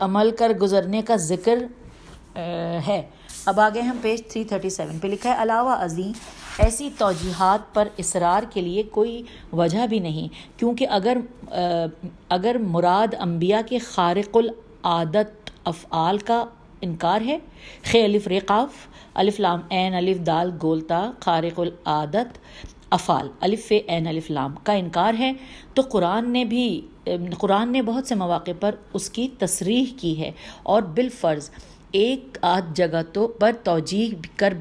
عمل کر گزرنے کا ذکر ہے۔ اب آگے ہم پیج 337 پہ لکھا ہے علاوہ ازیں ایسی توجیحات پر اصرار کے لیے کوئی وجہ بھی نہیں، کیونکہ اگر مراد انبیاء کے خارق العادت افعال کا انکار ہے، خ الف ر قاف الف لام عین الف دال گولتا خارق العادت افعال الف ف عین الف لام کا انکار ہے، تو قرآن نے بہت سے مواقع پر اس کی تصریح کی ہے، اور بالفرض ایک آدھ جگہ پر توجیہ کر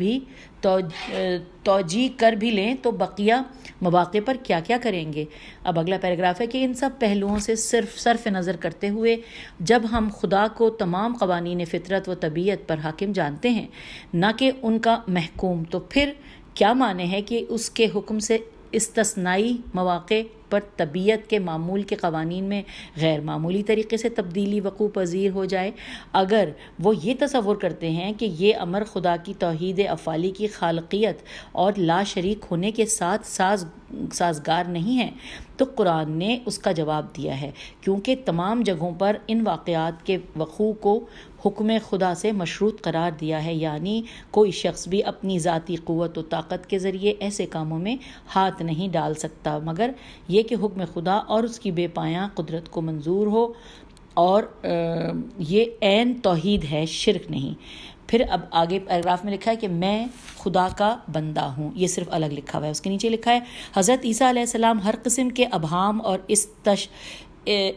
بھی لیں تو بقیہ مواقع پر کیا کریں گے۔ اب اگلا پیراگراف ہے کہ ان سب پہلوؤں سے صرف نظر کرتے ہوئے جب ہم خدا کو تمام قوانین فطرت و طبیعت پر حاکم جانتے ہیں، نہ کہ ان کا محکوم، تو پھر کیا معنی ہے کہ اس کے حکم سے استثنائی مواقع پر طبیعت کے معمول کے قوانین میں غیر معمولی طریقے سے تبدیلی وقوع پذیر ہو جائے؟ اگر وہ یہ تصور کرتے ہیں کہ یہ امر خدا کی توحید افعالی کی خالقیت اور لا شریک ہونے کے ساتھ سازگار نہیں ہے، تو قرآن نے اس کا جواب دیا ہے، کیونکہ تمام جگہوں پر ان واقعات کے وقوع کو حکم خدا سے مشروط قرار دیا ہے، یعنی کوئی شخص بھی اپنی ذاتی قوت و طاقت کے ذریعے ایسے کاموں میں ہاتھ نہیں ڈال سکتا مگر یہ کہ حکم خدا اور اس کی بے پایاں قدرت کو منظور ہو، اور یہ عین توحید ہے، شرک نہیں۔ پھر اب آگے پیراگراف میں لکھا ہے کہ میں خدا کا بندہ ہوں، یہ صرف الگ لکھا ہوا ہے، اس کے نیچے لکھا ہے حضرت عیسیٰ علیہ السلام ہر قسم کے ابہام اور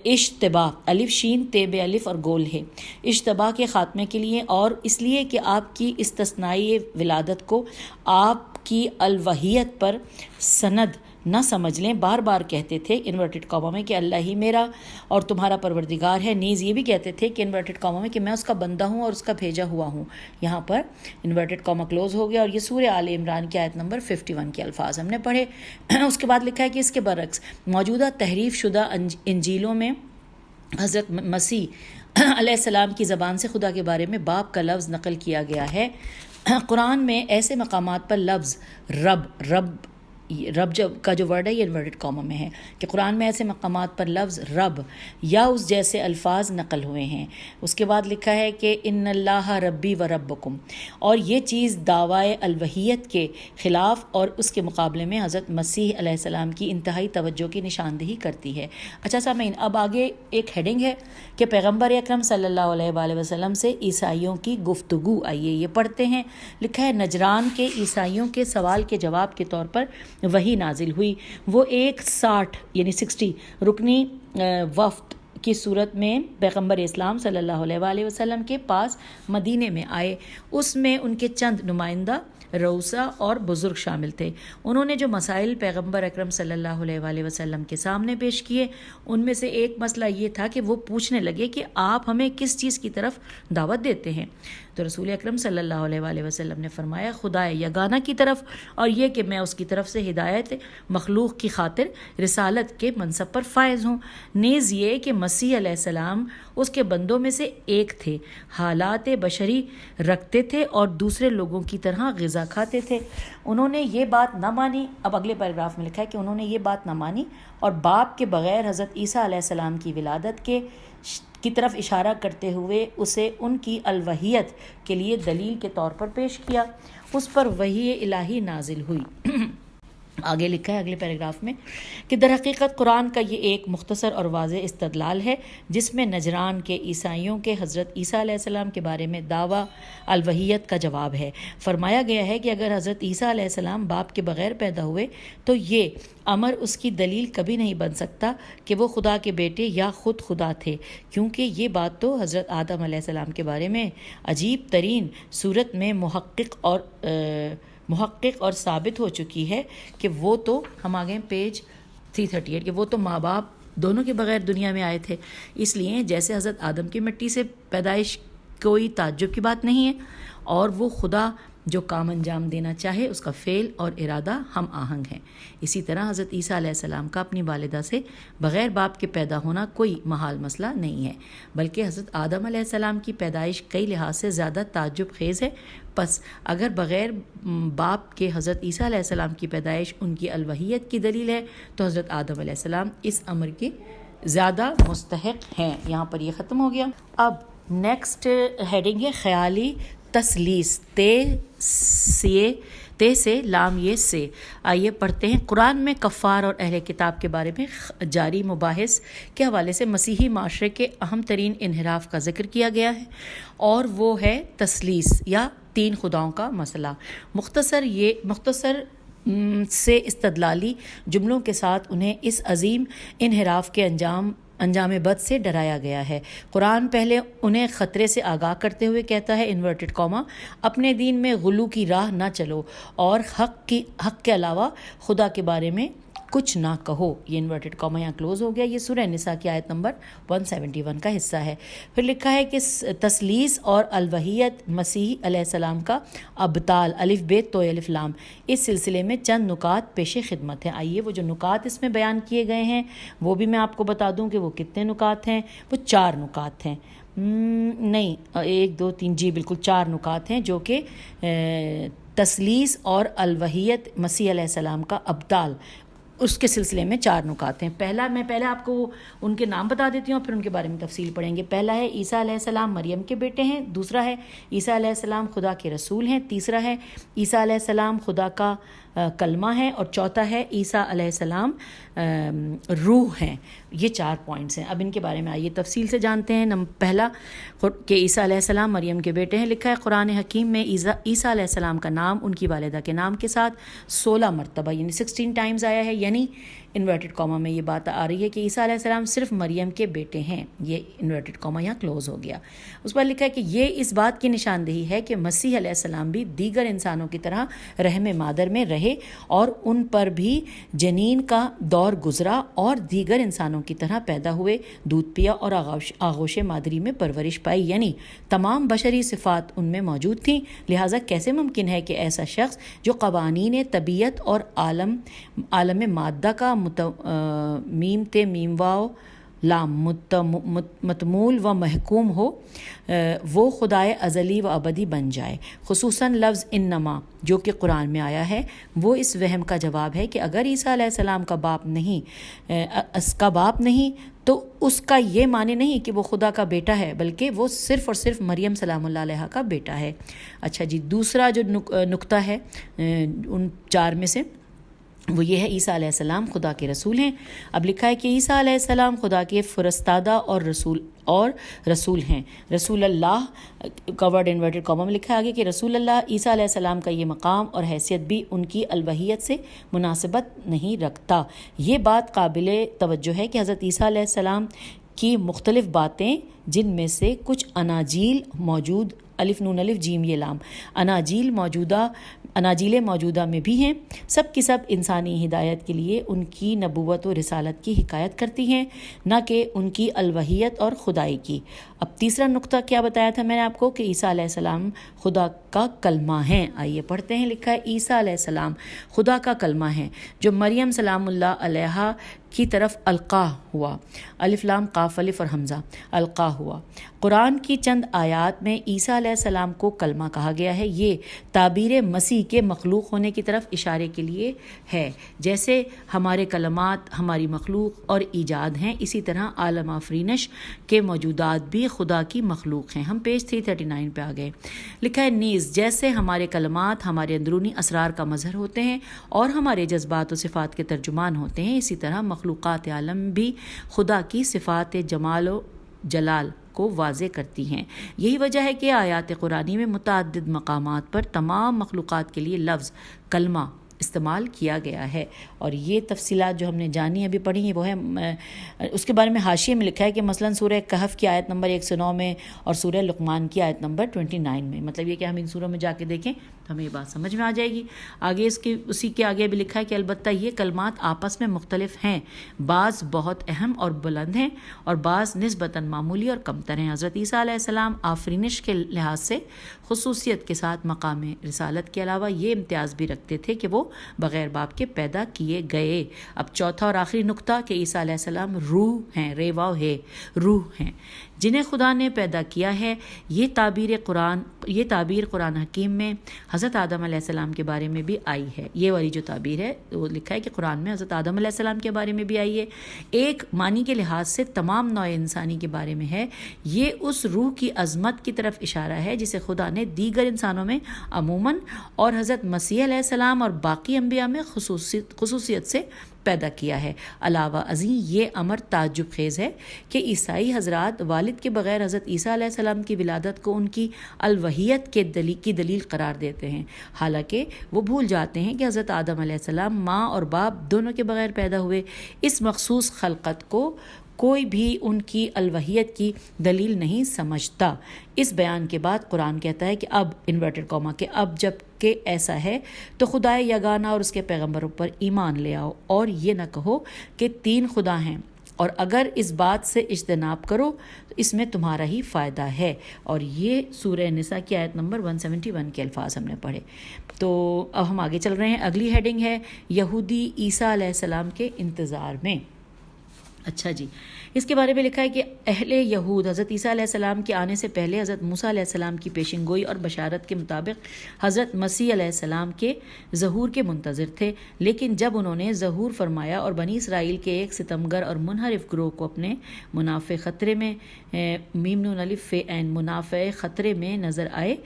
اشتباہ الف شین تے بے الف اور گول ہے اشتباہ کے خاتمے کے لیے، اور اس لیے کہ آپ کی استثنائی ولادت کو آپ کی الوہیت پر سند نہ سمجھ لیں، بار بار کہتے تھے انورٹڈ کاما میں کہ اللہ ہی میرا اور تمہارا پروردگار ہے، نیز یہ بھی کہتے تھے کہ انورٹڈ کاما میں کہ میں اس کا بندہ ہوں اور اس کا بھیجا ہوا ہوں۔ یہاں پر انورٹڈ کاما کلوز ہو گیا، اور یہ سورہ آل عمران کی آیت نمبر 51 کے الفاظ ہم نے پڑھے۔ اس کے بعد لکھا ہے کہ اس کے برعکس موجودہ تحریف شدہ انجیلوں میں حضرت مسیح علیہ السلام کی زبان سے خدا کے بارے میں باپ کا لفظ نقل کیا گیا ہے۔ قرآن میں ایسے مقامات پر لفظ رب کا جو ورڈ ہے یہ انورٹڈ کاما میں ہے، کہ قرآن میں ایسے مقامات پر لفظ رب یا اس جیسے الفاظ نقل ہوئے ہیں۔ اس کے بعد لکھا ہے کہ ان اللہ ربی و ربکم، اور یہ چیز دعوی الوہیت کے خلاف اور اس کے مقابلے میں حضرت مسیح علیہ السلام کی انتہائی توجہ کی نشاندہی کرتی ہے۔ اچھا سامعین، اب آگے ایک ہیڈنگ ہے کہ پیغمبر اکرم صلی اللہ علیہ وآلہ وسلم سے عیسائیوں کی گفتگو، آئیے یہ پڑھتے ہیں۔ لکھا ہے نجران کے عیسائیوں کے سوال کے جواب کے طور پر وحی نازل ہوئی، وہ 60 یعنی 60 رکنی وفد کی صورت میں پیغمبر اسلام صلی اللہ علیہ وآلہ وسلم کے پاس مدینے میں آئے۔ اس میں ان کے چند نمائندہ رؤسا اور بزرگ شامل تھے۔ انہوں نے جو مسائل پیغمبر اکرم صلی اللہ علیہ وآلہ وسلم کے سامنے پیش کیے، ان میں سے ایک مسئلہ یہ تھا کہ وہ پوچھنے لگے کہ آپ ہمیں کس چیز کی طرف دعوت دیتے ہیں؟ تو رسول اکرم صلی اللہ علیہ وآلہ وسلم نے فرمایا خدا یگانہ کی طرف، اور یہ کہ میں اس کی طرف سے ہدایت مخلوق کی خاطر رسالت کے منصب پر فائز ہوں، نیز یہ کہ مسیح علیہ السلام اس کے بندوں میں سے ایک تھے، حالات بشری رکھتے تھے اور دوسرے لوگوں کی طرح غذا کھاتے تھے۔ انہوں نے یہ بات نہ مانی، اب اگلے پیراگراف میں لکھا ہے کہ انہوں نے یہ بات نہ مانی اور باپ کے بغیر حضرت عیسیٰ علیہ السلام کی ولادت کی طرف اشارہ کرتے ہوئے اسے ان کی الوہیت کے لیے دلیل کے طور پر پیش کیا۔ اس پر وحی الہی نازل ہوئی۔ آگے لکھا ہے اگلے پیراگراف میں کہ در حقیقت قرآن کا یہ ایک مختصر اور واضح استدلال ہے جس میں نجران کے عیسائیوں کے حضرت عیسیٰ علیہ السلام کے بارے میں دعویٰ الوہیت کا جواب ہے۔ فرمایا گیا ہے کہ اگر حضرت عیسیٰ علیہ السلام باپ کے بغیر پیدا ہوئے تو یہ امر اس کی دلیل کبھی نہیں بن سکتا کہ وہ خدا کے بیٹے یا خود خدا تھے، کیونکہ یہ بات تو حضرت آدم علیہ السلام کے بارے میں عجیب ترین صورت میں محقق اور ثابت ہو چکی ہے کہ وہ تو ہم آگے پیج 338 کہ وہ تو ماں باپ دونوں کے بغیر دنیا میں آئے تھے، اس لیے جیسے حضرت آدم کی مٹی سے پیدائش کوئی تعجب کی بات نہیں ہے، اور وہ خدا جو کام انجام دینا چاہے اس کا فعل اور ارادہ ہم آہنگ ہیں۔ اسی طرح حضرت عیسیٰ علیہ السلام کا اپنی والدہ سے بغیر باپ کے پیدا ہونا کوئی محال مسئلہ نہیں ہے، بلکہ حضرت آدم علیہ السلام کی پیدائش کئی لحاظ سے زیادہ تعجب خیز ہے۔ پس اگر بغیر باپ کے حضرت عیسیٰ علیہ السلام کی پیدائش ان کی الوہیت کی دلیل ہے تو حضرت آدم علیہ السلام اس امر کی زیادہ مستحق ہیں۔ یہاں پر یہ ختم ہو گیا۔ اب نیکسٹ ہیڈنگ ہے خیالی تثلیث، تے سے لام یہ سے۔ آئیے پڑھتے ہیں۔ قرآن میں کفار اور اہل کتاب کے بارے میں جاری مباحث کے حوالے سے مسیحی معاشرے کے اہم ترین انحراف کا ذکر کیا گیا ہے، اور وہ ہے تثلیث یا تین خداؤں کا مسئلہ۔ مختصر سے استدلالی جملوں کے ساتھ انہیں اس عظیم انحراف کے انجام بد سے ڈرایا گیا ہے۔ قرآن پہلے انہیں خطرے سے آگاہ کرتے ہوئے کہتا ہے انورٹڈ کاما اپنے دین میں غلو کی راہ نہ چلو اور حق کے علاوہ خدا کے بارے میں کچھ نہ کہو۔ یہ انورٹڈ کاما یہاں کلوز ہو گیا۔ یہ سورہ نساء کی آیت نمبر 171 کا حصہ ہے۔ پھر لکھا ہے کہ تثلیث اور الوہیت مسیح علیہ السلام کا ابطال الف بے تو الف لام، اس سلسلے میں چند نکات پیش خدمت ہیں۔ آئیے وہ جو نکات اس میں بیان کیے گئے ہیں وہ بھی میں آپ کو بتا دوں کہ وہ کتنے نکات ہیں۔ وہ 4 نکات ہیں، نہیں 1 2 3 جی بالکل 4 نکات ہیں، جو کہ تثلیث اور الوہیت مسیح علیہ السلام کا ابطال، اس کے سلسلے میں 4 نکات ہیں۔ میں پہلے آپ کو ان کے نام بتا دیتی ہوں، پھر ان کے بارے میں تفصیل پڑھیں گے۔ پہلا ہے عیسیٰ علیہ السلام مریم کے بیٹے ہیں، دوسرا ہے عیسیٰ علیہ السلام خدا کے رسول ہیں، تیسرا ہے عیسیٰ علیہ السلام خدا کا کلمہ ہے، اور چوتھا ہے عیسیٰ علیہ السلام روح ہیں۔ یہ 4 پوائنٹس ہیں۔ اب ان کے بارے میں آئیے تفصیل سے جانتے ہیں۔ پہلا کہ عیسیٰ علیہ السلام مریم کے بیٹے ہیں۔ لکھا ہے قرآن حکیم میں عیسیٰ علیہ السلام کا نام ان کی والدہ کے نام کے ساتھ 16 مرتبہ یعنی 16 ٹائمز آیا ہے، یعنی انورٹڈ کاما میں یہ بات آ رہی ہے کہ عیسیٰ علیہ السلام صرف مریم کے بیٹے ہیں۔ یہ انورٹڈ کاما یہاں کلوز ہو گیا۔ اس پر لکھا ہے کہ یہ اس بات کی نشاندہی ہے کہ مسیح علیہ السلام بھی دیگر انسانوں کی طرح رحم مادر میں رہے اور ان پر بھی جنین کا دور گزرا اور دیگر انسانوں کی طرح پیدا ہوئے، دودھ پیا اور آغوش مادری میں پرورش پائی، یعنی تمام بشری صفات ان میں موجود تھیں۔ لہٰذا کیسے ممکن ہے کہ ایسا شخص جو قوانین طبیعت اور عالم مادہ کا میم تے میم واو لام متمول و محکوم ہو، وہ خدائے ازلی و ابدی بن جائے؟ خصوصاً لفظ انما جو کہ قرآن میں آیا ہے وہ اس وہم کا جواب ہے کہ اگر عیسیٰ علیہ السلام کا باپ نہیں تو اس کا یہ معنی نہیں کہ وہ خدا کا بیٹا ہے، بلکہ وہ صرف اور صرف مریم سلام اللہ علیہ کا بیٹا ہے۔ اچھا جی، دوسرا جو نقطہ ہے ان 4 میں سے وہ یہ ہے عیسیٰ علیہ السلام خدا کے رسول ہیں۔ اب لکھا ہے کہ عیسیٰ علیہ السلام خدا کے فرستادہ اور رسول ہیں۔ رسول اللہ کا ورڈ انورٹڈ کاما میں لکھا ہے آگے کہ رسول اللہ عیسیٰ علیہ السلام کا یہ مقام اور حیثیت بھی ان کی الوہیت سے مناسبت نہیں رکھتا۔ یہ بات قابل توجہ ہے کہ حضرت عیسیٰ علیہ السلام کی مختلف باتیں، جن میں سے کچھ اناجیل موجود الف نون الف جیم یہ لام اناجیل موجودہ میں بھی ہیں، سب کی سب انسانی ہدایت کے لیے ان کی نبوت و رسالت کی حکایت کرتی ہیں، نہ کہ ان کی الوہیت اور خدائی کی۔ اب تیسرا نقطہ کیا بتایا تھا میں نے آپ کو کہ عیسیٰ علیہ السلام خدا کا کلمہ ہیں۔ آئیے پڑھتے ہیں۔ لکھا ہے عیسیٰ علیہ السلام خدا کا کلمہ ہے جو مریم سلام اللہ علیہا کی طرف القا ہوا، الف لام قاف الف اور حمزہ، القا ہوا۔ قرآن کی چند آیات میں عیسیٰ علیہ السلام کو کلمہ کہا گیا ہے۔ یہ تعبیر مسیح کے مخلوق ہونے کی طرف اشارے کے لیے ہے۔ جیسے ہمارے کلمات ہماری مخلوق اور ایجاد ہیں، اسی طرح عالم آفرینش کے موجودات بھی خدا کی مخلوق ہیں۔ ہم پیج 339 پہ آ گئے۔ لکھا ہے نیز جیسے ہمارے کلمات ہمارے اندرونی اسرار کا مظہر ہوتے ہیں اور ہمارے جذبات و صفات کے ترجمان ہوتے ہیں، اسی طرح مخلوقات عالم بھی خدا کی صفات جمال و جلال کو واضح کرتی ہیں۔ یہی وجہ ہے کہ آیات قرآنی میں متعدد مقامات پر تمام مخلوقات کے لیے لفظ کلمہ استعمال کیا گیا ہے۔ اور یہ تفصیلات جو ہم نے جانی ابھی پڑھی ہیں وہ ہے اس کے بارے میں حاشیے میں لکھا ہے کہ مثلا سورہ کہف کی آیت نمبر 109 میں اور سورہ لقمان کی آیت نمبر 29 میں، مطلب یہ کہ ہم ان سوروں میں جا کے دیکھیں تو ہمیں یہ بات سمجھ میں آ جائے گی۔ آگے اسی کے آگے بھی لکھا ہے کہ البتہ یہ کلمات آپس میں مختلف ہیں، بعض بہت اہم اور بلند ہیں اور بعض نسبتاً معمولی اور کمتر ہیں۔ حضرت عیسیٰ علیہ السلام آفرینش کے لحاظ سے خصوصیت کے ساتھ مقام رسالت کے علاوہ یہ امتیاز بھی رکھتے تھے کہ وہ بغیر باپ کے پیدا کیے گئے۔ اب چوتھا اور آخری نقطہ کہ عیسیٰ علیہ السلام روح ہیں، ریواو ہے، روح ہیں۔ جنہیں خدا نے پیدا کیا ہے۔ یہ تعبیر قرآن حکیم میں حضرت آدم علیہ السلام کے بارے میں بھی آئی ہے۔ یہ والی جو تعبیر ہے وہ لکھا ہے کہ قرآن میں حضرت آدم علیہ السلام کے بارے میں بھی آئی ہے۔ ایک معنی کے لحاظ سے تمام نوع انسانی کے بارے میں ہے۔ یہ اس روح کی عظمت کی طرف اشارہ ہے جسے خدا نے دیگر انسانوں میں عموماً اور حضرت مسیح علیہ السلام اور باقی انبیاء میں خصوصیت سے پیدا کیا ہے۔ علاوہ ازیں یہ امر تعجب خیز ہے کہ عیسائی حضرات والد کے بغیر حضرت عیسیٰ علیہ السلام کی ولادت کو ان کی الوہیت کی دلیل قرار دیتے ہیں، حالانکہ وہ بھول جاتے ہیں کہ حضرت آدم علیہ السلام ماں اور باپ دونوں کے بغیر پیدا ہوئے۔ اس مخصوص خلقت کو کوئی بھی ان کی الوہیت کی دلیل نہیں سمجھتا۔ اس بیان کے بعد قرآن کہتا ہے کہ اب انورٹڈ کاما کہ اب جب کہ ایسا ہے تو خدائے یگانہ اور اس کے پیغمبروں پر ایمان لے آؤ، اور یہ نہ کہو کہ 3 خدا ہیں، اور اگر اس بات سے اجتناب کرو تو اس میں تمہارا ہی فائدہ ہے۔ اور یہ سورہ نساء کی آیت نمبر 171 کے الفاظ ہم نے پڑھے۔ تو اب ہم آگے چل رہے ہیں۔ اگلی ہیڈنگ ہے یہودی عیسیٰ علیہ السلام کے انتظار میں۔ اچھا جی، اس کے بارے میں لکھا ہے کہ اہل یہود حضرت عیسیٰ علیہ السلام کے آنے سے پہلے حضرت موسیٰ علیہ السلام کی پیشن گوئی اور بشارت کے مطابق حضرت مسیح علیہ السلام کے ظہور کے منتظر تھے، لیکن جب انہوں نے ظہور فرمایا اور بنی اسرائیل کے ایک ستمگر اور منحرف گروہ کو اپنے منافع خطرے میں منافع خطرے میں نظر آئے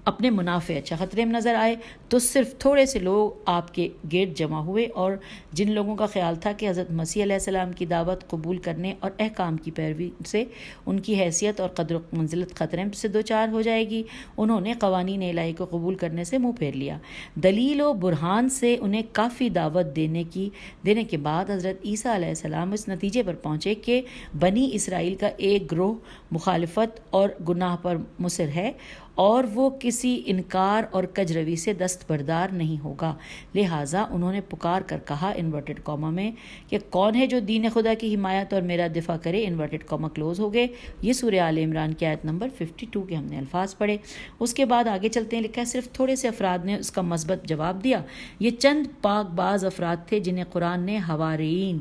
خطرے میں نظر آئے تو صرف تھوڑے سے لوگ آپ کے گرد جمع ہوئے، اور جن لوگوں کا خیال تھا کہ حضرت مسیح علیہ السلام کی دعوت قبول کرنے اور احکام کی پیروی سے ان کی حیثیت اور قدر و منزلت خطرے سے دوچار ہو جائے گی، انہوں نے قوانین الہی کو قبول کرنے سے منہ پھیر لیا۔ دلیل و برہان سے انہیں کافی دعوت دینے کے بعد حضرت عیسیٰ علیہ السلام اس نتیجے پر پہنچے کہ بنی اسرائیل کا ایک گروہ مخالفت اور گناہ پر مصر ہے، اور وہ کسی انکار اور کجروی سے دستبردار نہیں ہوگا۔ لہٰذا انہوں نے پکار کر کہا انورٹڈ کاما میں کہ کون ہے جو دین خدا کی حمایت اور میرا دفاع کرے، انورٹڈ کاما کلوز ہو گئے۔ یہ سورہ آل عمران کی آیت نمبر 52 کے ہم نے الفاظ پڑھے۔ اس کے بعد آگے چلتے ہیں، لکھا ہے صرف تھوڑے سے افراد نے اس کا مثبت جواب دیا۔ یہ چند پاک باز افراد تھے جنہیں قرآن نے حوارئین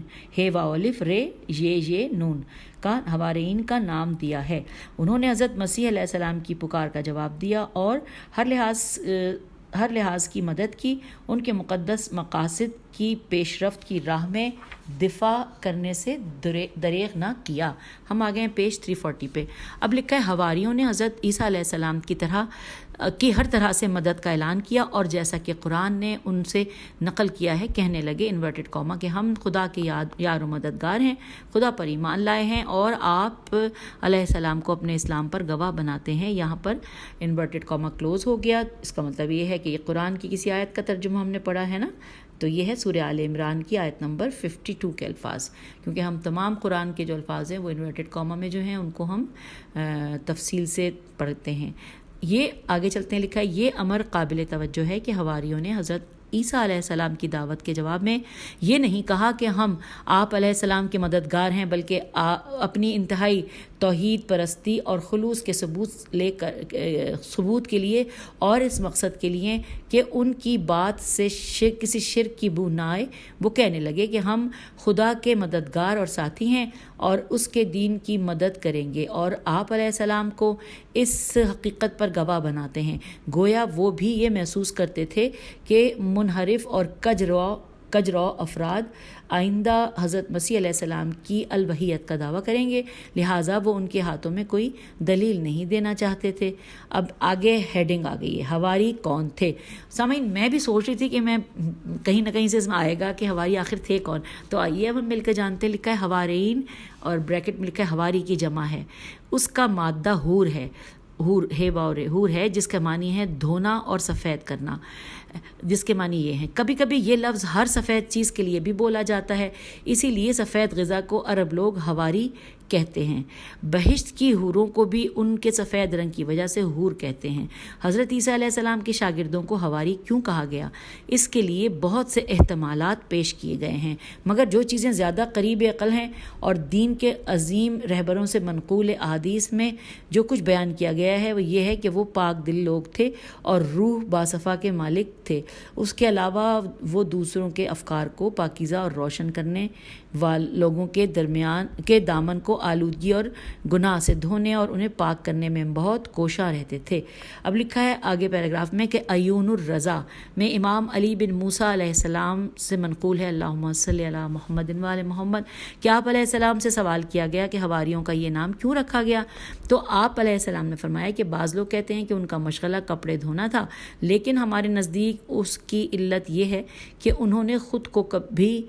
نون کا حوارئین کا نام دیا ہے۔ انہوں نے حضرت مسیح علیہ السلام کی پکار کا جواب دیا اور ہر لحاظ کی مدد کی، ان کے مقدس مقاصد کی پیش رفت کی راہ میں دفاع کرنے سے دریغ نہ کیا۔ ہم آگئے ہیں پیج 340 پہ۔ اب لکھا ہے حواریوں نے حضرت عیسیٰ علیہ السلام کی ہر طرح سے مدد کا اعلان کیا، اور جیسا کہ قرآن نے ان سے نقل کیا ہے کہنے لگے انورٹڈ کاما کہ ہم خدا کے یار و مددگار ہیں، خدا پر ایمان لائے ہیں اور آپ علیہ السلام کو اپنے اسلام پر گواہ بناتے ہیں۔ یہاں پر انورٹڈ کاما کلوز ہو گیا۔ اس کا مطلب یہ ہے کہ یہ قرآن کی کسی آیت کا ترجمہ ہم نے پڑھا ہے نا، تو یہ ہے سورہ آل عمران کی آیت نمبر 52 کے الفاظ، کیونکہ ہم تمام قرآن کے جو الفاظ ہیں وہ انورٹڈ کاما میں جو ہیں ان کو ہم تفصیل سے پڑھتے ہیں۔ یہ آگے چلتے ہیں، لکھا ہے یہ امر قابل توجہ ہے کہ حواریوں نے حضرت عیسیٰ علیہ السلام کی دعوت کے جواب میں یہ نہیں کہا کہ ہم آپ علیہ السلام کے مددگار ہیں، بلکہ اپنی انتہائی توحید پرستی اور خلوص کے ثبوت کے لیے اور اس مقصد کے لیے کہ ان کی بات سے کسی شرک کی بو نہ آئے، وہ کہنے لگے کہ ہم خدا کے مددگار اور ساتھی ہیں اور اس کے دین کی مدد کریں گے، اور آپ علیہ السلام کو اس حقیقت پر گواہ بناتے ہیں۔ گویا وہ بھی یہ محسوس کرتے تھے کہ منحرف اور کجرو افراد آئندہ حضرت مسیح علیہ السلام کی الوہیت کا دعویٰ کریں گے، لہٰذا وہ ان کے ہاتھوں میں کوئی دلیل نہیں دینا چاہتے تھے۔ اب آگے ہیڈنگ آ گئی ہے، حواری کون تھے؟ سامعین، میں بھی سوچ رہی تھی کہ میں کہیں نہ کہیں سے اس میں آئے گا کہ حواری آخر تھے کون، تو آئیے اب ہم مل کے جانتے ہیں۔ لکھا ہے حوارئین اور بریکٹ میں لکھا ہے حواری کی جمع ہے، اس کا مادہ حور ہے، جس کا معنی ہے دھونا اور سفید کرنا، جس کے معنی یہ ہیں۔ کبھی کبھی یہ لفظ ہر سفید چیز کے لیے بھی بولا جاتا ہے، اسی لیے سفید غذا کو عرب لوگ حواری کہتے ہیں۔ بہشت کی حوروں کو بھی ان کے سفید رنگ کی وجہ سے حور کہتے ہیں۔ حضرت عیسیٰ علیہ السلام کے شاگردوں کو حواری کیوں کہا گیا؟ اس کے لیے بہت سے احتمالات پیش کیے گئے ہیں، مگر جو چیزیں زیادہ قریب عقل ہیں اور دین کے عظیم رہبروں سے منقول احادیث میں جو کچھ بیان کیا گیا ہے وہ یہ ہے کہ وہ پاک دل لوگ تھے اور روح باصفا کے مالک تھے۔ اس کے علاوہ وہ دوسروں کے افکار کو پاکیزہ اور روشن کرنے لوگوں کے درمیان کے دامن کو آلودگی اور گناہ سے دھونے اور انہیں پاک کرنے میں بہت کوشاں رہتے تھے۔ اب لکھا ہے آگے پیراگراف میں کہ عیون الرضا میں امام علی بن موسیٰ علیہ السلام سے منقول ہے، اللہم صلی علی محمد و علی محمد، کہ آپ علیہ السلام سے سوال کیا گیا کہ حواریوں کا یہ نام کیوں رکھا گیا؟ تو آپ علیہ السلام نے فرمایا کہ بعض لوگ کہتے ہیں کہ ان کا مشغلہ کپڑے دھونا تھا، لیکن ہمارے نزدیک اس کی علت یہ ہے کہ انہوں نے خود کو کبھی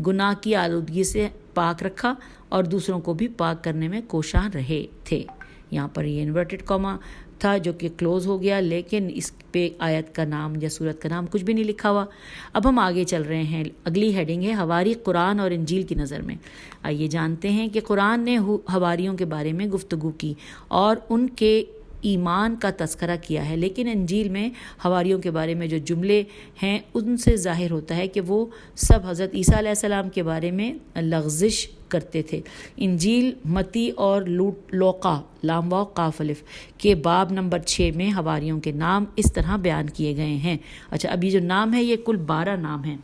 گناہ کی آلودگی سے پاک رکھا اور دوسروں کو بھی پاک کرنے میں کوشاں رہے تھے۔ یہاں پر یہ انورٹڈ کاما تھا جو کہ کلوز ہو گیا، لیکن اس پہ آیت کا نام یا سورت کا نام کچھ بھی نہیں لکھا ہوا۔ اب ہم آگے چل رہے ہیں، اگلی ہیڈنگ ہے حواری قرآن اور انجیل کی نظر میں۔ آئیے جانتے ہیں کہ قرآن نے حواریوں کے بارے میں گفتگو کی اور ان کے ایمان کا تذکرہ کیا ہے، لیکن انجیل میں حواریوں کے بارے میں جو جملے ہیں ان سے ظاہر ہوتا ہے کہ وہ سب حضرت عیسیٰ علیہ السلام کے بارے میں لغزش کرتے تھے۔ انجیل متی اور لوقا لام واو قاف الف کے باب نمبر 6 میں حواریوں کے نام اس طرح بیان کیے گئے ہیں۔ اچھا، ابھی جو نام ہے یہ کل 12 نام ہیں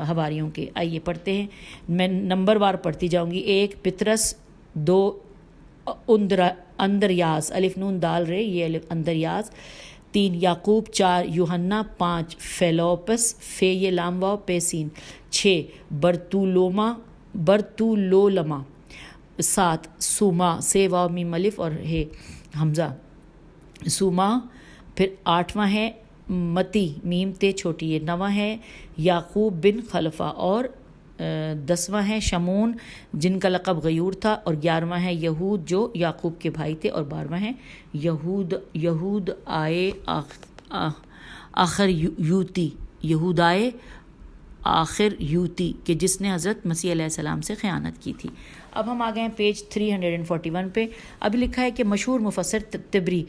حواریوں کے۔ آئیے پڑھتے ہیں، میں نمبر وار پڑھتی جاؤں گی۔ 1 پطرس، 2 اندریاس الف نون دال رے یہ الف اندریاس، 3 یعقوب، 4 یوحنا، 5 فیلوپس فے یہ لام واو پے سین، 6 برتولوما، 7 سوما سے واو میم الف اور ہے حمزہ سوما، پھر 8واں ہے متی میم تے چھوٹی ہے، 9واں ہے یعقوب بن خلفہ، اور 10واں ہے شمون جن کا لقب غیور تھا، اور 11واں ہے یہود جو یعقوب کے بھائی تھے، اور 12واں ہے یہود آئے آخر یوتی، یہود آئے آخر یوتی کہ جس نے حضرت مسیح علیہ السلام سے خیانت کی تھی۔ اب ہم آ گئے ہیں پیج 341 پہ۔ ابھی لکھا ہے کہ مشہور مفسر طبری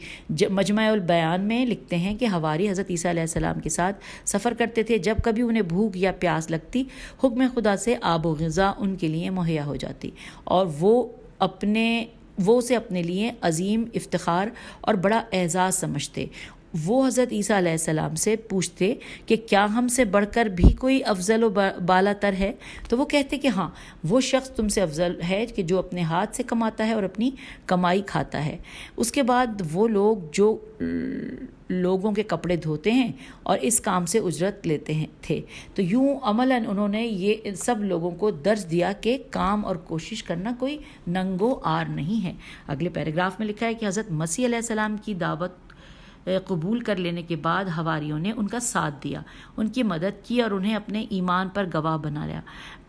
مجمع البیان میں لکھتے ہیں کہ حواری حضرت عیسیٰ علیہ السلام کے ساتھ سفر کرتے تھے، جب کبھی انہیں بھوک یا پیاس لگتی حکم خدا سے آب و غذا ان کے لیے مہیا ہو جاتی، اور وہ اسے اپنے لیے عظیم افتخار اور بڑا اعزاز سمجھتے۔ وہ حضرت عیسیٰ علیہ السلام سے پوچھتے کہ کیا ہم سے بڑھ کر بھی کوئی افضل و بالا تر ہے؟ تو وہ کہتے کہ ہاں، وہ شخص تم سے افضل ہے کہ جو اپنے ہاتھ سے کماتا ہے اور اپنی کمائی کھاتا ہے۔ اس کے بعد وہ لوگ جو لوگوں کے کپڑے دھوتے ہیں اور اس کام سے اجرت لیتے تھے، تو یوں عملاً انہوں نے یہ سب لوگوں کو درس دیا کہ کام اور کوشش کرنا کوئی ننگو آر نہیں ہے۔ اگلے پیراگراف میں لکھا ہے کہ حضرت مسیح علیہ السلام کی دعوت قبول کر لینے کے بعد حواریوں نے ان کا ساتھ دیا، ان کی مدد کی اور انہیں اپنے ایمان پر گواہ بنا لیا۔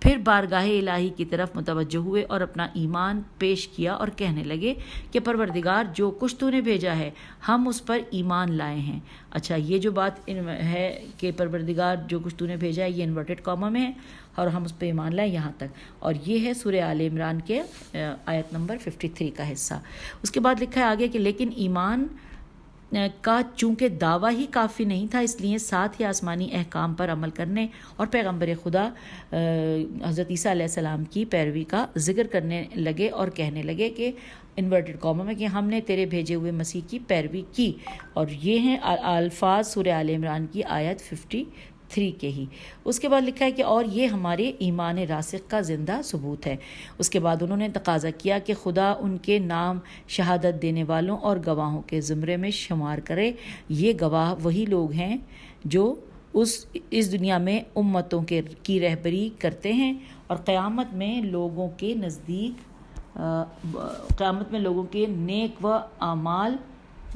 پھر بارگاہ الہی کی طرف متوجہ ہوئے اور اپنا ایمان پیش کیا اور کہنے لگے کہ پروردگار، جو کچھ تو نے بھیجا ہے ہم اس پر ایمان لائے ہیں۔ اچھا، یہ جو بات ہے کہ پروردگار جو کچھ تو نے بھیجا ہے، یہ انورٹڈ کاما میں ہے اور ہم اس پہ ایمان لائیں یہاں تک، اور یہ ہے سورہ آل عمران کے آیت نمبر 53 کا حصہ۔ اس کے بعد لکھا ہے آگے کہ لیکن ایمان کا چونکہ دعویٰ ہی کافی نہیں تھا، اس لیے ساتھ ہی آسمانی احکام پر عمل کرنے اور پیغمبر خدا حضرت عیسیٰ علیہ السلام کی پیروی کا ذکر کرنے لگے اور کہنے لگے کہ انورٹڈ کاما میں کہ ہم نے تیرے بھیجے ہوئے مسیح کی پیروی کی، اور یہ ہیں الفاظ سورہ آل عمران کی آیت 53 کے ہی۔ اس کے بعد لکھا ہے کہ اور یہ ہمارے ایمان راسخ کا زندہ ثبوت ہے۔ اس کے بعد انہوں نے تقاضا کیا کہ خدا ان کے نام شہادت دینے والوں اور گواہوں کے زمرے میں شمار کرے۔ یہ گواہ وہی لوگ ہیں جو اس دنیا میں امتوں کی رہبری کرتے ہیں اور قیامت میں لوگوں کے نیک و اعمال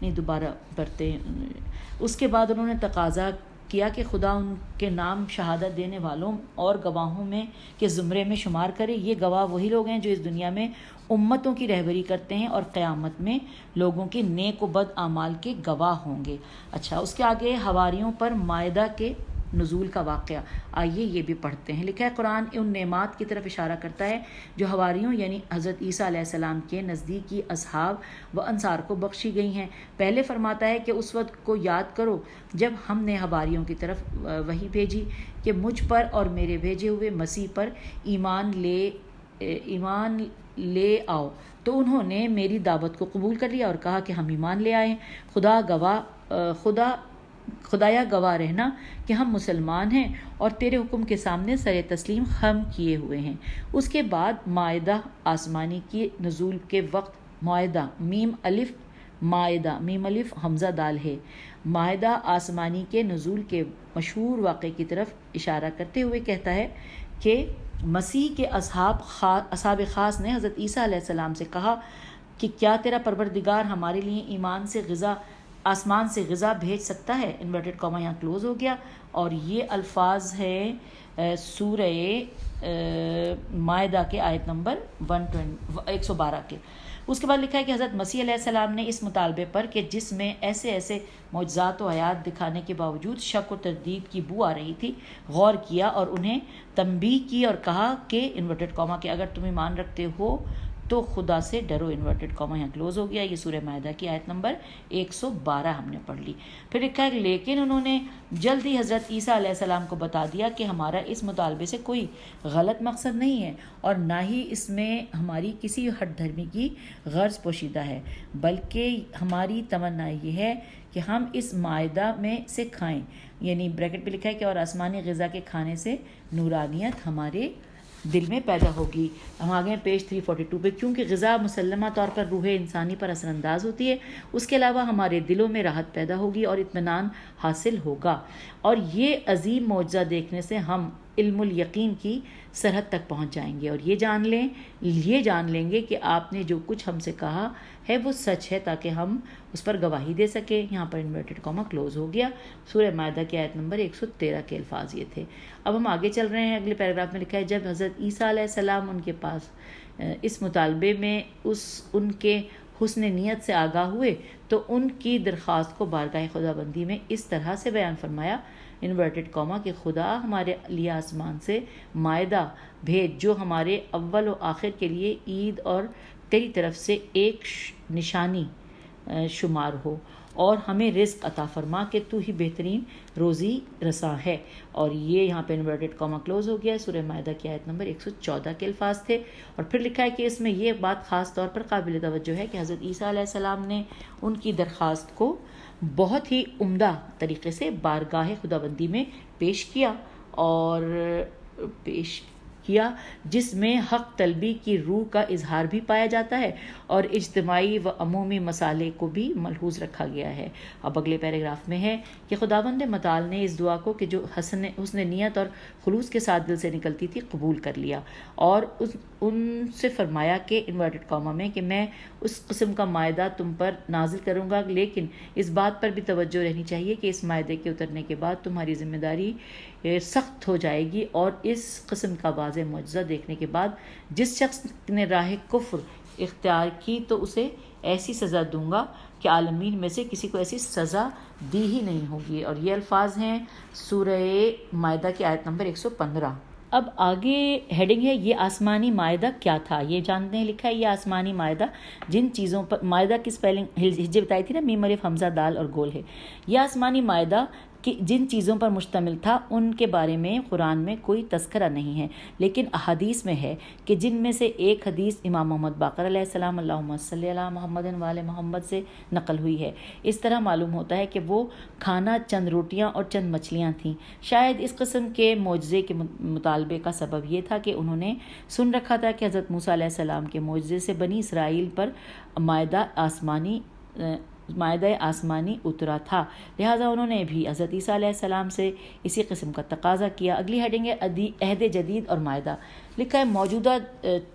نہیں دوبارہ پڑھتے ہیں۔ اس کے بعد انہوں نے تقاضا کیا کہ خدا ان کے نام شہادت دینے والوں اور گواہوں میں کے زمرے میں شمار کرے۔ یہ گواہ وہی لوگ ہیں جو اس دنیا میں امتوں کی رہبری کرتے ہیں اور قیامت میں لوگوں کے نیک و بد اعمال کے گواہ ہوں گے۔ اچھا، اس کے آگے حواریوں پر مائدہ کے نزول کا واقعہ، آئیے یہ بھی پڑھتے ہیں۔ لکھا ہے قرآن ان نعمات کی طرف اشارہ کرتا ہے جو حواریوں یعنی حضرت عیسیٰ علیہ السلام کے نزدیکی اصحاب و انصار کو بخشی گئی ہیں۔ پہلے فرماتا ہے کہ اس وقت کو یاد کرو جب ہم نے حواریوں کی طرف وحی بھیجی کہ مجھ پر اور میرے بھیجے ہوئے مسیح پر ایمان لے آؤ، تو انہوں نے میری دعوت کو قبول کر لیا اور کہا کہ ہم ایمان لے آئے ہیں۔ خدا خدایا گواہ رہنا کہ ہم مسلمان ہیں اور تیرے حکم کے سامنے سر تسلیم خم کیے ہوئے ہیں۔ اس کے بعد مائدہ آسمانی کی نزول کے وقت معاہدہ میم الف حمزہ دال ہے، معاہدہ آسمانی کے نزول کے مشہور واقعے کی طرف اشارہ کرتے ہوئے کہتا ہے کہ مسیح کے اصحاب خاص نے حضرت عیسیٰ علیہ السلام سے کہا کہ کیا تیرا پروردگار ہمارے لیے آسمان سے غذا بھیج سکتا ہے، انورٹڈ کاما یہاں کلوز ہو گیا، اور یہ الفاظ ہے سورہ مائدہ کے آیت نمبر 112 کے۔ اس کے بعد لکھا ہے کہ حضرت مسیح علیہ السلام نے اس مطالبے پر کہ جس میں ایسے معجزات و آیات دکھانے کے باوجود شک و تردید کی بو آ رہی تھی، غور کیا اور انہیں تنبیہ کی اور کہا کہ انورٹڈ کاما کہ اگر تم ایمان رکھتے ہو تو خدا سے ڈرو، انورٹڈ کاما یہاں کلوز ہو گیا۔ یہ سورہ مائدہ کی آیت نمبر 112 ہم نے پڑھ لی۔ پھر لکھا ہے لیکن انہوں نے جلد ہی حضرت عیسیٰ علیہ السلام کو بتا دیا کہ ہمارا اس مطالبے سے کوئی غلط مقصد نہیں ہے اور نہ ہی اس میں ہماری کسی ہٹ دھرمی کی غرض پوشیدہ ہے، بلکہ ہماری تمنا یہ ہے کہ ہم اس مائدہ میں سے کھائیں، یعنی بریکٹ پہ لکھا ہے کہ اور آسمانی غذا کے کھانے سے نورانیت ہمارے دل میں پیدا ہوگی۔ ہم آگے پیج 342 پہ، کیونکہ غذا مسلمہ طور پر روح انسانی پر اثر انداز ہوتی ہے، اس کے علاوہ ہمارے دلوں میں راحت پیدا ہوگی اور اطمینان حاصل ہوگا، اور یہ عظیم معجزہ دیکھنے سے ہم علم الیقین کی سرحد تک پہنچ جائیں گے اور یہ جان لیں گے کہ آپ نے جو کچھ ہم سے کہا ہے وہ سچ ہے، تاکہ ہم اس پر گواہی دے سکیں۔ یہاں پر انورٹڈ کاما کلوز ہو گیا۔ سورہ مائدہ کی آیت نمبر 113 کے الفاظ یہ تھے۔ اب ہم آگے چل رہے ہیں، اگلے پیراگراف میں لکھا ہے جب حضرت عیسیٰ علیہ السلام ان کے پاس اس مطالبے میں ان کے حسن نیت سے آگاہ ہوئے تو ان کی درخواست کو بارگاہ خدا بندی میں اس طرح سے بیان فرمایا، انورٹڈ کاما کہ خدا ہمارے لیے آسمان سے مائدہ بھیج جو ہمارے اول و آخر کے لیے عید اور تیری طرف سے ایک نشانی شمار ہو، اور ہمیں رزق عطا فرما کہ تو ہی بہترین روزی رساں ہے۔ اور یہ یہاں پہ انورٹڈ کاما کلوز ہو گیا۔ سورہ مائدہ کی آیت نمبر 114 کے الفاظ تھے۔ اور پھر لکھا ہے کہ اس میں یہ بات خاص طور پر قابل توجہ ہے کہ حضرت عیسیٰ علیہ السلام نے ان کی درخواست کو بہت ہی عمدہ طریقے سے بارگاہ خدا بندی میں پیش کیا، جس میں حق طلبی کی روح کا اظہار بھی پایا جاتا ہے اور اجتماعی و عمومی مسالے کو بھی ملحوظ رکھا گیا ہے۔ اب اگلے پیراگراف میں ہے کہ خداوند متعال نے اس دعا کو کہ جو حسن نیت اور خلوص کے ساتھ دل سے نکلتی تھی قبول کر لیا، اور ان سے فرمایا کہ انورٹڈ کاما میں کہ میں اس قسم کا مائدہ تم پر نازل کروں گا، لیکن اس بات پر بھی توجہ رہنی چاہیے کہ اس مائدے کے اترنے کے بعد تمہاری ذمہ داری سخت ہو جائے گی، اور اس قسم کا واضح معجزہ دیکھنے کے بعد جس شخص نے راہ کفر اختیار کی تو اسے ایسی سزا دوں گا کہ عالمین میں سے کسی کو ایسی سزا دی ہی نہیں ہوگی۔ اور یہ الفاظ ہیں سورہ مائدہ کی آیت نمبر 115۔ اب آگے ہیڈنگ ہے یہ آسمانی مائدہ کیا تھا، یہ جانتے ہیں۔ لکھا ہے یہ آسمانی مائدہ جن چیزوں پر، مائدہ کی سپیلنگ ہجے بتائی تھی نا، میم الف حمزہ دال اور گول ہے۔ یہ آسمانی مائدہ کہ جن چیزوں پر مشتمل تھا ان کے بارے میں قرآن میں کوئی تذکرہ نہیں ہے، لیکن احادیث میں ہے کہ جن میں سے ایک حدیث امام محمد باقر علیہ السلام اللہم صلی علی محمد وآل محمد سے نقل ہوئی ہے۔ اس طرح معلوم ہوتا ہے کہ وہ کھانا چند روٹیاں اور چند مچھلیاں تھیں۔ شاید اس قسم کے معجزے کے مطالبے کا سبب یہ تھا کہ انہوں نے سن رکھا تھا کہ حضرت موسیٰ علیہ السلام کے معجزے سے بنی اسرائیل پر مائدہ آسمانی اترا تھا، لہٰذا انہوں نے بھی حضرت عیسیٰ علیہ السلام سے اسی قسم کا تقاضا کیا۔ اگلی ہیڈنگ ہے عہد جدید اور مائدہ۔ لکھا ہے موجودہ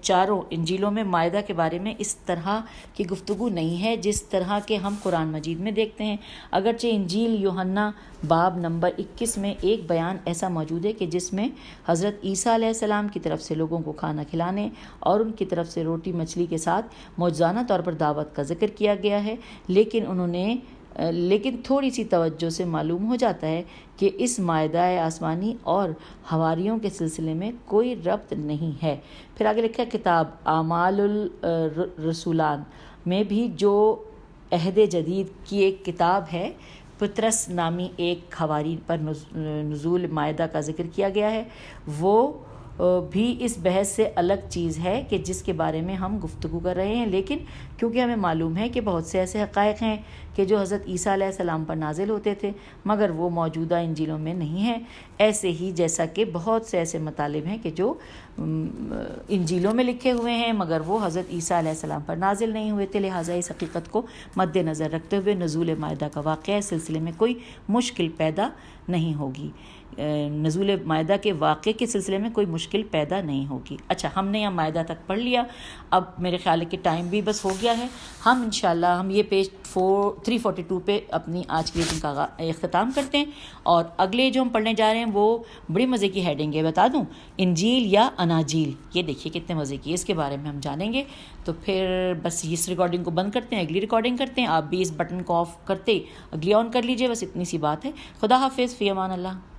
چاروں انجیلوں میں مائدہ کے بارے میں اس طرح کی گفتگو نہیں ہے جس طرح کے ہم قرآن مجید میں دیکھتے ہیں، اگرچہ انجیل یوحنا باب نمبر 21 میں ایک بیان ایسا موجود ہے کہ جس میں حضرت عیسیٰ علیہ السلام کی طرف سے لوگوں کو کھانا کھلانے اور ان کی طرف سے روٹی مچھلی کے ساتھ موجزانہ طور پر دعوت کا ذکر کیا گیا ہے، لیکن تھوڑی سی توجہ سے معلوم ہو جاتا ہے کہ اس مائدہ آسمانی اور حواریوں کے سلسلے میں کوئی ربط نہیں ہے۔ پھر آگے لکھا ہے کتاب اعمال الرسولان میں بھی جو عہد جدید کی ایک کتاب ہے، پطرس نامی ایک حواری پر نزول مائدہ کا ذکر کیا گیا ہے۔ وہ بھی اس بحث سے الگ چیز ہے کہ جس کے بارے میں ہم گفتگو کر رہے ہیں، لیکن کیونکہ ہمیں معلوم ہے کہ بہت سے ایسے حقائق ہیں کہ جو حضرت عیسیٰ علیہ السلام پر نازل ہوتے تھے مگر وہ موجودہ انجیلوں میں نہیں ہیں، ایسے ہی جیسا کہ بہت سے ایسے مطالب ہیں کہ جو انجیلوں میں لکھے ہوئے ہیں مگر وہ حضرت عیسیٰ علیہ السلام پر نازل نہیں ہوئے تھے، لہٰذا اس حقیقت کو مد نظر رکھتے ہوئے نزول مائدہ کا واقعہ اس سلسلے میں کوئی مشکل پیدا نہیں ہوگی، نزول مائدہ کے واقعے کے سلسلے میں کوئی مشکل پیدا نہیں ہوگی۔ اچھا، ہم نے یہاں مائدہ تک پڑھ لیا، اب میرے خیال ہے کہ ٹائم بھی بس ہو گیا ہے، ہم انشاءاللہ ہم یہ پیج 342 پہ اپنی آج کی لیسن کا اختتام کرتے ہیں، اور اگلے جو ہم پڑھنے جا رہے ہیں وہ بڑی مزے کی ہیڈنگ ہے، بتا دوں، انجیل یا اناجیل، یہ دیکھیے کتنے مزے کی، اس کے بارے میں ہم جانیں گے۔ تو پھر بس اس ریکارڈنگ کو بند کرتے ہیں، اگلی ریکارڈنگ کرتے ہیں، آپ بھی اس بٹن کو آف کرتے اگلی آن کر لیجئے، بس اتنی سی بات ہے۔ خدا حافظ، فی امان اللہ۔